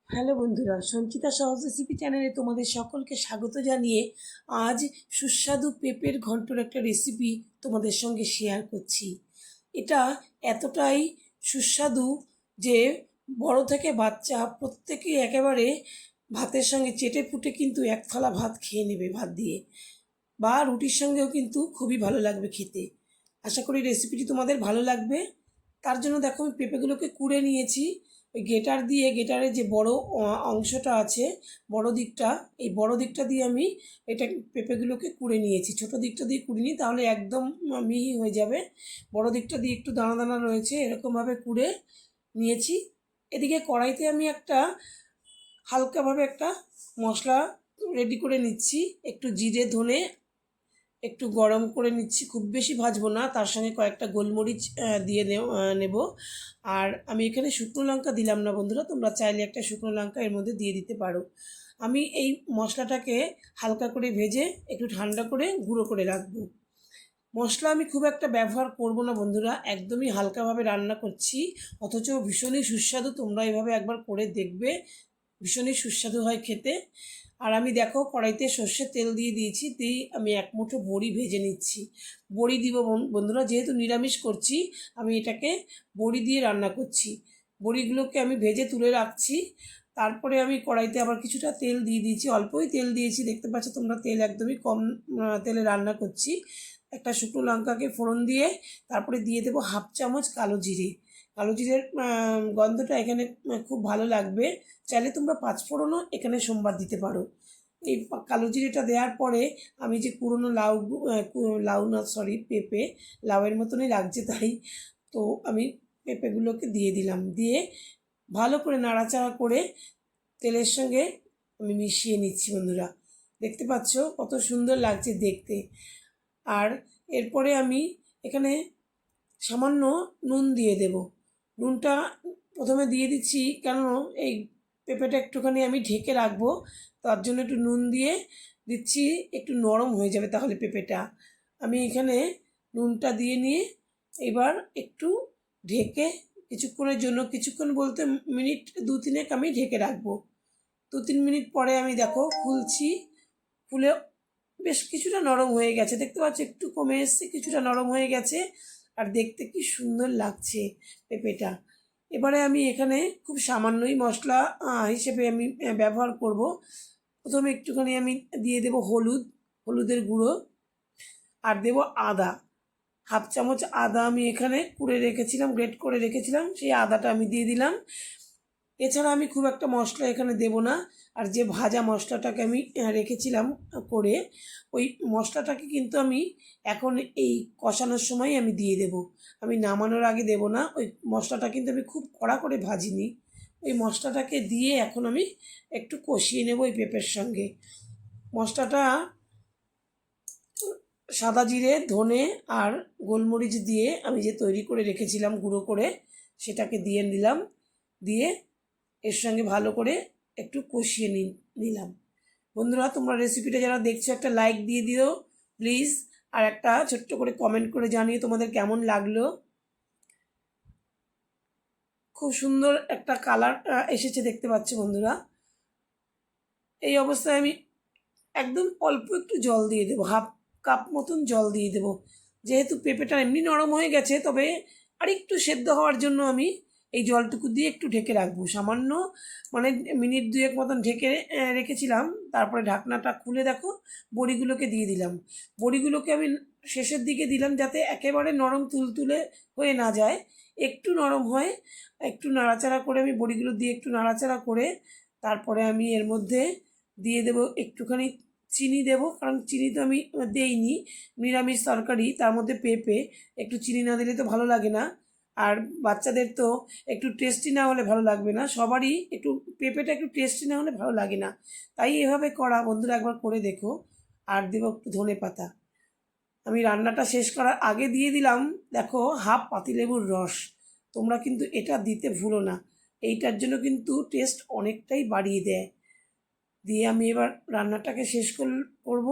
Hello বন্ধুরা, সঞ্চিতা সহজ recipe চ্যানেলে তোমাদের সকলকে স্বাগত জানিয়ে আজ সুস্বাদু পেঁপের ঘন্টর একটা রেসিপি তোমাদের সঙ্গে শেয়ার করছি। এটা এতটাই সুস্বাদু যে বড় থেকে বাচ্চা প্রত্যেকেই একেবারে ভাতের সঙ্গে চেটে পুটে কিন্তু এক থালা ভাত খেয়ে নেবে ভাত দিয়ে, বা রুটির সঙ্গেও কিন্তু খুবই ভালো লাগবে খেতে। আশা করি রেসিপিটি তোমাদের ভালো লাগবে। তার জন্য দেখো আমি পেঁপেগুলোকে কুড়ে নিয়েছি। ওই গেটারের যে বড় অংশটা আছে, বড় দিকটা, এই বড় দিকটা দিয়ে আমি এটা পেঁপেগুলোকে কুড়ে নিয়েছি। ছোট দিকটা দিয়ে কুড়িনি, তাহলে একদম মিহি হয়ে যাবে। বড় দিকটা দিয়ে একটু দানা দানা রয়েছে, এরকমভাবে কুড়ে নিয়েছি। এদিকে কড়াইতে আমি হালকাভাবে একটা মশলা রেডি করে নিচ্ছি। একটু জিরে ধনে একটু গরম করে নিচ্ছি, খুব বেশি ভাজবো না। তার সঙ্গে কয়েকটা গোলমরিচ দিয়ে নেব। আর আমি এখানে শুকনো লঙ্কা দিলাম না বন্ধুরা, তোমরা চাইলে একটা শুকনো লঙ্কা এর মধ্যে দিয়ে দিতে পারো। আমি এই মশলাটাকে হালকা করে ভেজে একটু ঠান্ডা করে গুঁড়ো করে রাখবো। মশলা আমি খুব একটা ব্যবহার করব না বন্ধুরা, একদমই হালকাভাবে রান্না করছি, অথচ ভীষণই সুস্বাদু। তোমরা এভাবে একবার করে দেখবে, ভীষণই সুস্বাদু হয় খেতে। আর আমি দেখো কড়াইতে সর্ষের তেল দিয়ে দিয়েছি, আমি এক মুঠো বড়ি ভেজে নিচ্ছি। বড়ি দিব বন্ধুরা, যেহেতু নিরামিষ করছি আমি এটাকে বড়ি দিয়ে রান্না করছি। বড়িগুলোকে আমি ভেজে তুলে রাখছি। তারপরে আমি কড়াইতে আবার কিছুটা তেল দিয়ে দিয়েছি, অল্পই তেল দিয়েছি, দেখতে পাচ্ছ তোমরা তেল একদমই কম তেলে রান্না করছি। একটা শুকনো লঙ্কাকে ফোড়ন দিয়ে তারপরে দিয়ে দেবো হাফ চামচ কালো জিরে। কালো জিরের গন্ধটা এখানে খুব ভালো লাগবে। চাইলে তোমরা পাঁচফোড়নও এখানে সোমবার দিতে পারো। এই কালো জিরেটা দেওয়ার পরে আমি যে পুরনো লাউ না সরি পেঁপে, লাউয়ের মতনই লাগছে তাই, তো আমি পেঁপেগুলোকে দিয়ে দিলাম। দিয়ে ভালো করে নাড়াচাড়া করে তেলের সঙ্গে আমি মিশিয়ে নিচ্ছি বন্ধুরা। দেখতে পাচ্ছ কত সুন্দর লাগছে দেখতে। আর এরপরে আমি এখানে সামান্য নুন দিয়ে দেব। নুনটা প্রথমে দিয়ে দিচ্ছি, কেন এই পেঁপেটা একটুখানি আমি ঢেকে রাখবো, তার জন্য একটু নুন দিয়ে দিচ্ছি, একটু নরম হয়ে যাবে তাহলে পেঁপেটা। আমি এখানে নুনটা দিয়ে নিয়ে এবার একটু ঢেকে কিছুক্ষণের জন্য, কিছুক্ষণ বলতে মিনিট 2-3 আমি ঢেকে রাখবো। 2-3 মিনিট পরে আমি দেখো খুলছি, খুলে বেশ কিছুটা নরম হয়ে গেছে, দেখতে পাচ্ছি একটু কমে এসছে, কিছুটা নরম হয়ে গেছে। আর দেখতে কি সুন্দর লাগছে পেঁপেটা। এবারে আমি এখানে খুব সামান্যই মশলা হিসেবে আমি ব্যবহার করব। প্রথমে একটুখানি আমি দিয়ে দেব হলুদের গুঁড়ো, আর দেব আদা। হাফ চামচ আদা আমি এখানে কুড়ে রেখেছিলাম, গ্রেট করে রেখেছিলাম, সেই আদাটা আমি দিয়ে দিলাম। এছাড়া আমি খুব একটা মশলা এখানে দেব না। আর যে ভাজা মশলাটাকে আমি রেখেছিলাম করে, ওই মশলাটাকে কিন্তু আমি এখন এই কষানোর সময় আমি দিয়ে দেব। আমি নামানোর আগে দেব না। ওই মশলাটা কিন্তু আমি খুব কড়া করে ভাজিনি। ওই মশলাটাকে দিয়ে এখন আমি একটু কষিয়ে নেব ওই পেঁপের সঙ্গে। মশলাটা সাদা জিরে ধনে আর গোলমরিচ দিয়ে আমি যে তৈরি করে রেখেছিলাম গুঁড়ো করে, সেটাকে দিয়ে দিলাম। দিয়ে এর সঙ্গে ভালো করে একটু কষিয়ে নিলাম। বন্ধুরা, তোমরা রেসিপিটা যারা দেখছো একটা লাইক দিয়ে দিও প্লিজ, আর একটা ছোট্ট করে কমেন্ট করে জানিয়ে তোমাদের কেমন লাগলো। খুব সুন্দর একটা কালার এসেছে দেখতে পাচ্ছ বন্ধুরা। এই অবস্থায় আমি একদম অল্প একটু জল দিয়ে দেবো, হাফ কাপ মতন জল দিয়ে দেবো। যেহেতু পেঁপেটা এমনি নরম হয়ে গেছে, তবে আরেকটু সেদ্ধ হওয়ার জন্য আমি এই জলটুকু দিয়ে একটু ঢেকে রাখবো সামান্য, মানে মিনিট 2 মতন ঢেকে রেখেছিলাম। তারপরে ঢাকনাটা খুলে দেখো বড়িগুলোকে দিয়ে দিলাম। বড়িগুলোকে আমি শেষের দিকে দিলাম যাতে একেবারে নরম তুলতুলে হয়ে না যায়, একটু নরম হয়। একটু নাড়াচাড়া করে আমি বড়িগুলো দিয়ে একটু নাড়াচাড়া করে তারপরে আমি এর মধ্যে দিয়ে দেবো একটুখানি চিনি দেবো, কারণ চিনি তো আমি দেইনি, নিরামিষ তরকারি, তার মধ্যে পেঁপে, একটু চিনি না দিলে তো ভালো লাগে না। আর বাচ্চাদের তো একটু টেস্টি না হলে ভালো লাগবে না, সবারই একটু পেঁপেটা একটু টেস্টি না হলে ভালো লাগে না। তাই এভাবে করা বন্ধুরা, একবার করে দেখো। আর দেবো একটু ধনে পাতা। আমি রান্নাটা শেষ করার আগে দিয়ে দিলাম দেখো হাফ পাতিলেবুর রস। তোমরা কিন্তু এটা দিতে ভুলো না, এইটার জন্য কিন্তু টেস্ট অনেকটাই বাড়িয়ে দেয়। দিয়ে আমি এবার রান্নাটাকে শেষ করব।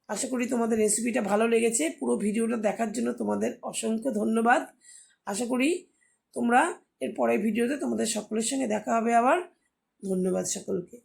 আশা করি তোমাদের রেসিপিটা ভালো লেগেছে। পুরো ভিডিওটা দেখার জন্য তোমাদের অসংখ্য ধন্যবাদ। আশা করি তোমরা এর পরের ভিডিওতে তোমাদের সকলের সঙ্গে দেখা হবে আবার। ধন্যবাদ সকলকে।